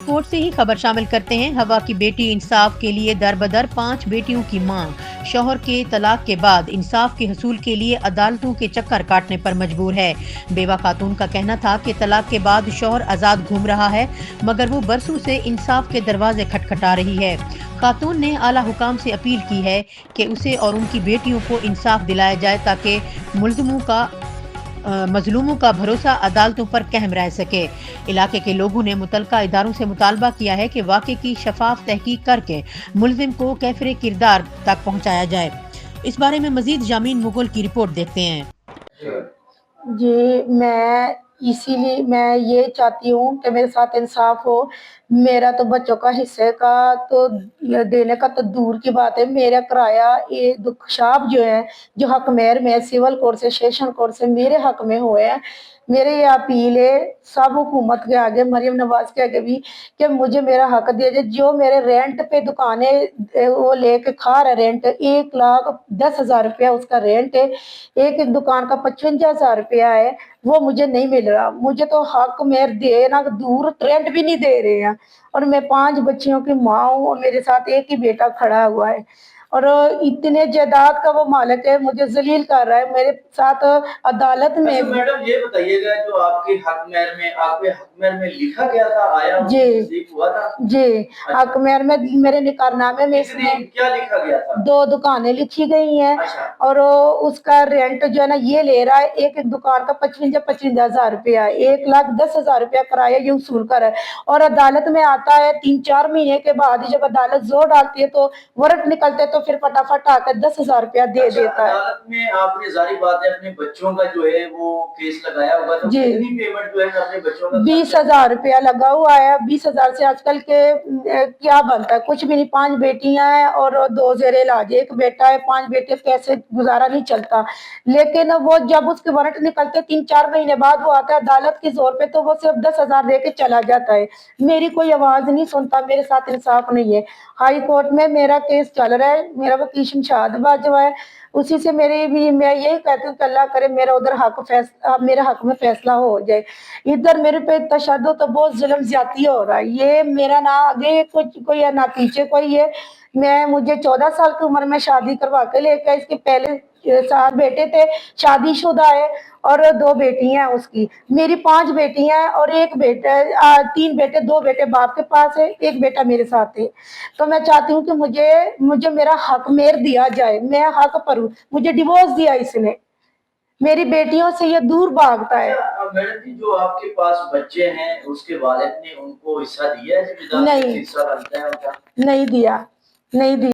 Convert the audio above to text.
Report से ही खबर शामिल करते हैं। हवा की बेटी इंसाफ के लिए दर बदर 5 बेटियों की मां शौहर के तलाक के बाद इंसाफ के हसूल के लिए अदालतों के चक्कर काटने पर मजबूर है। बेवा खातून का कहना था कि तलाक के बाद शौहर आजाद घूम रहा है, मगर वो बरसों से इंसाफ के दरवाजे खटखटा रही है। खातून ने आला हुकाम से अपील की है कि उसे और उनकी बेटियों को इंसाफ दिलाया जाए ताकि मजलूमों का भरोसा अदालतों पर कायम रह सके। इलाके के लोगों ने मुतल्लिका इदारों से मुतालबा किया है कि वाक़े की शफाफ तहकीक करके मुलजिम को कैफरे किरदार तक पहुंचाया जाए। इस बारे में मजीद जामीन मुगल की रिपोर्ट देखते हैं। जी, मैं इसीलिए मैं ये चाहती हूँ कि मेरे साथ इंसाफ हो। मेरा तो बच्चों का हिस्से का तो देने का तो दूर की बात है, मेरा किराया ये दुखशाब जो है, जो हक मेहर में सिविल कोर्ट से सेशन कोर्ट से मेरे हक में हुए हैं। मेरे ये अपील है सब हुकूमत के आगे, मरियम नवाज के आगे भी, कि मुझे मेरा हक दिया जाए। जो मेरे रेंट पे दुकानें वो लेके खा रहे रेंट, 1,10,000 रुपया उसका रेंट है, एक एक दुकान का 55,000 रुपया है, वो मुझे नहीं मिल रहा। मुझे तो हक मेरे देना दूर, रेंट भी नहीं दे रहे हैं। और मैं 5 बच्चियों की माँ हूँ और मेरे साथ एक ही बेटा खड़ा हुआ है और इतने जायदाद का वो मालिक है, मुझे जलील कर रहा है। मेरे साथ अदालत में मैडम ये बताइएगा, जो आपके हक मेहर में लिखा गया था, आया जी हुआ था? जी, हक मेहर में मेरे निकारनामे में क्या लिखा गया था? 2 दुकानें लिखी गई हैं। अच्छा। और उसका रेंट जो है ना ये ले रहा है, एक एक दुकान का 55,000 रुपया, 1,10,000 रुपया किराया ये वसूल कर है। और अदालत में आता है 3-4 महीने के बाद, जब अदालत जोर डालती है तो वारंट निकलते तो फिर फटाफट आकर 10,000 रुपया दे देता है। अदालत में आपने जारी बात है अपने बच्चों का जो है वो केस लगाया होगा, तो कितनी पेमेंट जो है अपने बच्चों का? 20,000 रुपया लगा हुआ है। 20,000 से आजकल के क्या बनता है, कुछ भी नहीं। 5 बेटियां हैं और 2 जेरे इलाज, एक बेटा है, 5 बेटे, कैसे गुजारा नहीं चलता। लेकिन वो जब उसके वारंट निकलते 3-4 महीने बाद वो आता है अदालत के जोर पे, तो वो सिर्फ 10,000 दे के चला जाता है। मेरी कोई आवाज नहीं सुनता, मेरे साथ इंसाफ नहीं है। हाई कोर्ट में मेरा केस चल रहा है, मेरा वकील शमशाद बाजवा है, उसी से मेरी भी मैं यही कहती हूँ कि अल्लाह करे मेरा उधर मेरे हक में फैसला हो जाए। इधर मेरे पे तशद्दुद तो बहुत जुल्म ज्यादती हो रहा है। ये मेरा ना आगे कुछ कोई है ना पीछे कोई है। मुझे 14 साल की उम्र में शादी करवा के लेकर, इसके पहले 7 बेटे थे, शादीशुदा है और 2 बेटियां हैं उसकी। मेरी 5 बेटियां हैं और एक बेटा, 3 बेटे, 2 बेटे बाप के पास है, एक बेटा मेरे साथ है। तो मैं चाहती हूँ कि मुझे मेरा हक मेहर दिया जाए, मैं हक पर हूँ। मुझे डिवोर्स दिया इसने, मेरी बेटियों से ये दूर भागता है। मैडम जी, जो आपके पास बच्चे हैं उसके वालिद ने उनको हिस्सा दिया है? नहीं, नहीं दिया, नहीं दिया।